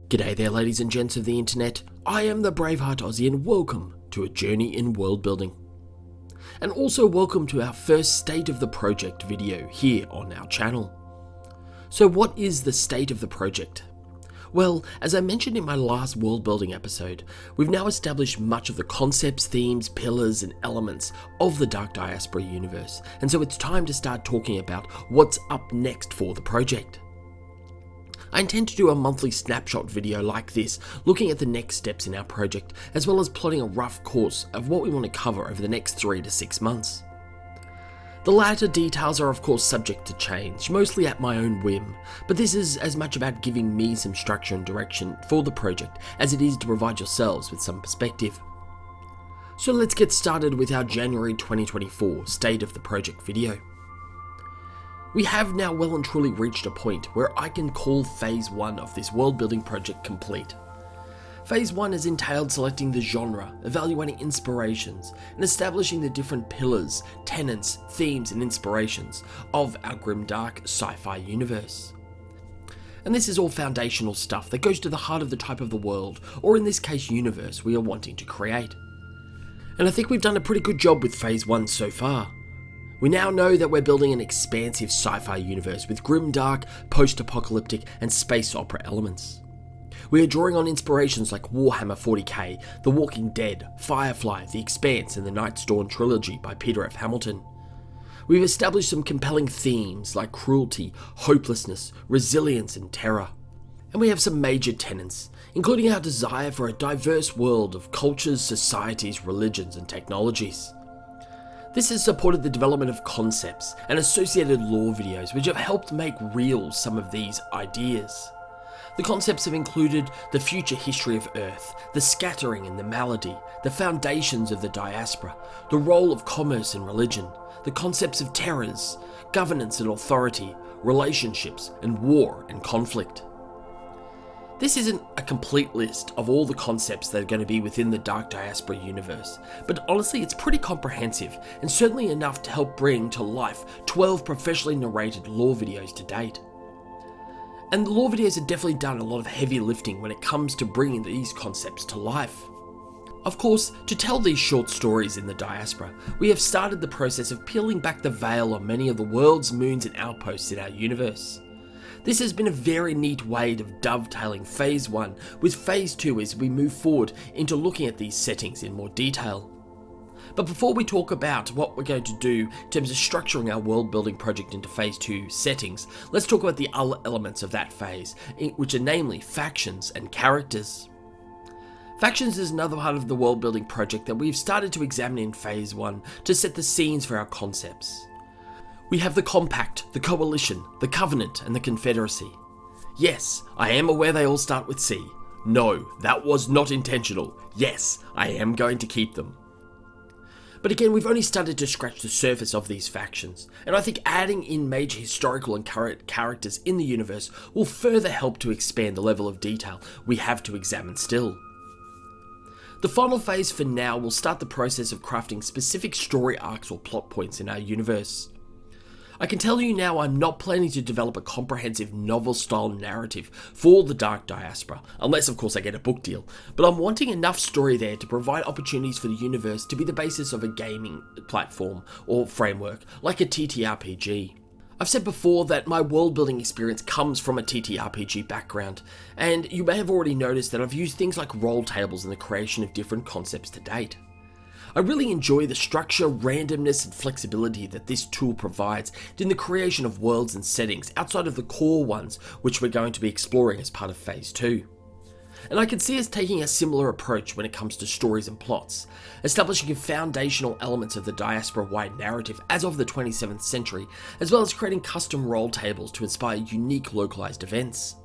G'day there, ladies and gents of the internet. I am the Braveheart Aussie and welcome to a journey in world building. And also welcome to our first State of the Project video here on our channel. So what is the state of the project? Well, as I mentioned in my last world building episode, we've now established much of the concepts, themes, pillars and elements of the Dark Diaspora Universe, and so it's time to start talking about what's up next for the project. I intend to do a monthly snapshot video like this, looking at the next steps in our project, as well as plotting a rough course of what we want to cover over the next 3 to 6 months. The latter details are of course subject to change, mostly at my own whim, but this is as much about giving me some structure and direction for the project as it is to provide yourselves with some perspective. So let's get started with our January 2024 State of the Project video. We have now well and truly reached a point where I can call Phase 1 of this world building project complete. Phase 1 has entailed selecting the genre, evaluating inspirations, and establishing the different pillars, tenets, themes and inspirations of our grimdark sci-fi universe. And this is all foundational stuff that goes to the heart of the type of the world, or in this case universe, we are wanting to create. And I think we've done a pretty good job with Phase 1 so far. We now know that we're building an expansive sci-fi universe with grimdark, post-apocalyptic and space opera elements. We are drawing on inspirations like Warhammer 40k, The Walking Dead, Firefly, The Expanse and the Night's Dawn trilogy by Peter F. Hamilton. We've established some compelling themes like cruelty, hopelessness, resilience and terror. And we have some major tenets, including our desire for a diverse world of cultures, societies, religions and technologies. This has supported the development of concepts and associated lore videos which have helped make real some of these ideas. The concepts have included the future history of Earth, the scattering and the malady, the foundations of the diaspora, the role of commerce and religion, the concepts of terrors, governance and authority, relationships, and war and conflict. This isn't a complete list of all the concepts that are going to be within the Dark Diaspora universe, but honestly it's pretty comprehensive and certainly enough to help bring to life 12 professionally narrated lore videos to date. And the lore videos have definitely done a lot of heavy lifting when it comes to bringing these concepts to life. Of course, to tell these short stories in the diaspora, we have started the process of peeling back the veil on many of the worlds, moons and outposts in our universe. This has been a very neat way of dovetailing Phase 1 with Phase 2 as we move forward into looking at these settings in more detail. But before we talk about what we're going to do in terms of structuring our world building project into Phase 2 settings, let's talk about the other elements of that phase, which are namely factions and characters. Factions is another part of the world building project that we've started to examine in Phase 1 to set the scenes for our concepts. We have the Compact, the Coalition, the Covenant, and the Confederacy. Yes, I am aware they all start with C. No, that was not intentional. Yes, I am going to keep them. But again, we've only started to scratch the surface of these factions, and I think adding in major historical and current characters in the universe will further help to expand the level of detail we have to examine still. The final phase for now will start the process of crafting specific story arcs or plot points in our universe. I can tell you now I'm not planning to develop a comprehensive novel-style narrative for the Dark Diaspora, unless of course I get a book deal, but I'm wanting enough story there to provide opportunities for the universe to be the basis of a gaming platform or framework, like a TTRPG. I've said before that my world-building experience comes from a TTRPG background, and you may have already noticed that I've used things like roll tables in the creation of different concepts to date. I really enjoy the structure, randomness and flexibility that this tool provides in the creation of worlds and settings outside of the core ones which we're going to be exploring as part of Phase 2. And I can see us taking a similar approach when it comes to stories and plots, establishing foundational elements of the diaspora-wide narrative as of the 27th century, as well as creating custom roll tables to inspire unique localized events.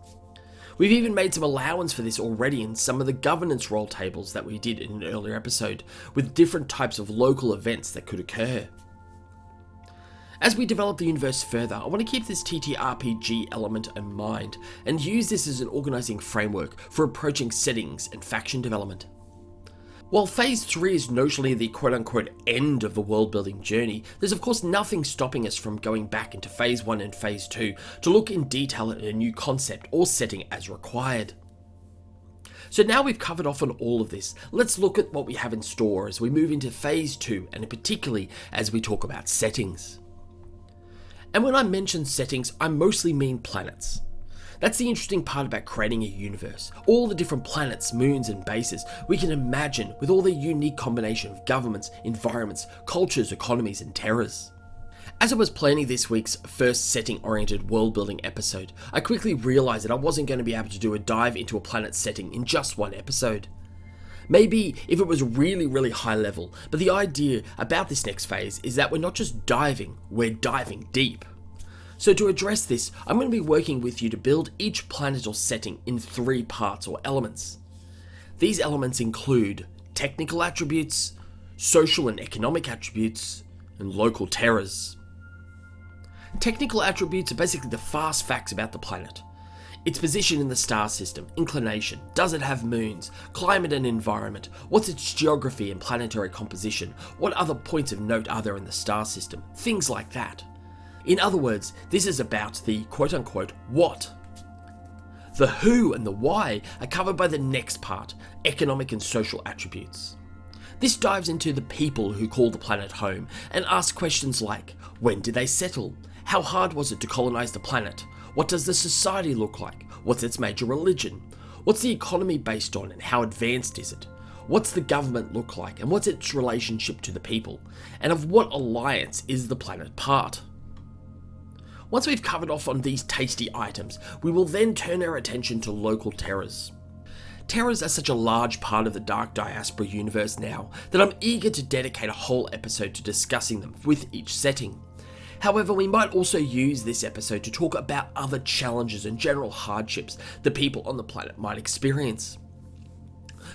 We've even made some allowance for this already in some of the governance roll tables that we did in an earlier episode, with different types of local events that could occur. As we develop the universe further, I want to keep this TTRPG element in mind and use this as an organizing framework for approaching settings and faction development. While Phase 3 is notionally the quote-unquote end of the world-building journey, there's of course nothing stopping us from going back into Phase 1 and Phase 2 to look in detail at a new concept or setting as required. So now we've covered off on all of this, let's look at what we have in store as we move into Phase 2, and particularly as we talk about settings. And when I mention settings, I mostly mean planets. That's the interesting part about creating a universe. All the different planets, moons and bases we can imagine with all their unique combination of governments, environments, cultures, economies and terrors. As I was planning this week's first setting-oriented world-building episode, I quickly realised that I wasn't going to be able to do a dive into a planet setting in just one episode. Maybe if it was really high level, but the idea about this next phase is that we're not just diving, we're diving deep. So to address this, I'm going to be working with you to build each planet or setting in 3 parts or elements. These elements include technical attributes, social and economic attributes, and local terrors. Technical attributes are basically the fast facts about the planet. Its position in the star system, inclination, does it have moons, climate and environment, what's its geography and planetary composition, what other points of note are there in the star system, things like that. In other words, this is about the quote-unquote what. The who and the why are covered by the next part, economic and social attributes. This dives into the people who call the planet home and asks questions like, when did they settle? How hard was it to colonize the planet? What does the society look like? What's its major religion? What's the economy based on and how advanced is it? What's the government look like and what's its relationship to the people? And of what alliance is the planet part? Once we've covered off on these tasty items, we will then turn our attention to local terrors. Terrors are such a large part of the Dark Diaspora Universe now that I'm eager to dedicate a whole episode to discussing them with each setting. However, we might also use this episode to talk about other challenges and general hardships the people on the planet might experience.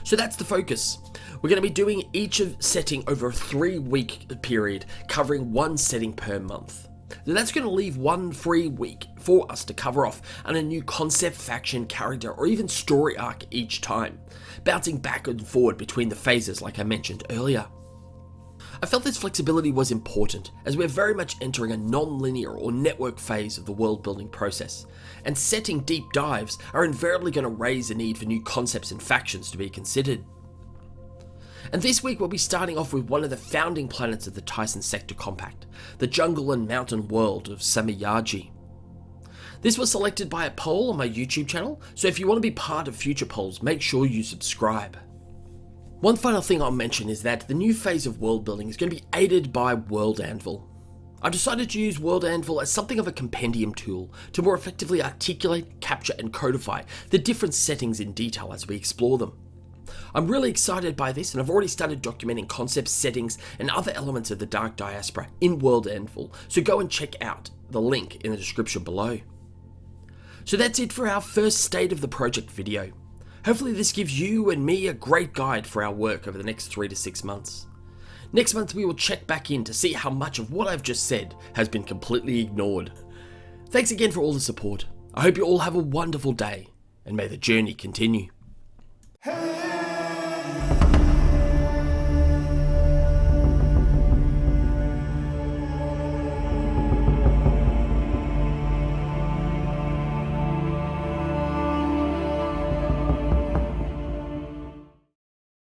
So that's the focus. We're going to be doing each setting over a 3-week period, covering one setting per month. Now that's going to leave one free week for us to cover off on a new concept, faction, character, or even story arc each time, bouncing back and forward between the phases like I mentioned earlier. I felt this flexibility was important as we're very much entering a non-linear or network phase of the world building process, and setting deep dives are invariably going to raise the need for new concepts and factions to be considered. And this week we'll be starting off with one of the founding planets of the Tyson Sector Compact, the jungle and mountain world of Samiyaji. This was selected by a poll on my YouTube channel, so if you want to be part of future polls, make sure you subscribe. One final thing I'll mention is that the new phase of world building is going to be aided by World Anvil. I've decided to use World Anvil as something of a compendium tool to more effectively articulate, capture and codify the different settings in detail as we explore them. I'm really excited by this, and I've already started documenting concepts, settings, and other elements of the Dark Diaspora in World Anvil, so go and check out the link in the description below. So that's it for our first state of the project video. Hopefully this gives you and me a great guide for our work over the next 3 to 6 months. Next month we will check back in to see how much of what I've just said has been completely ignored. Thanks again for all the support. I hope you all have a wonderful day, and may the journey continue. Hey!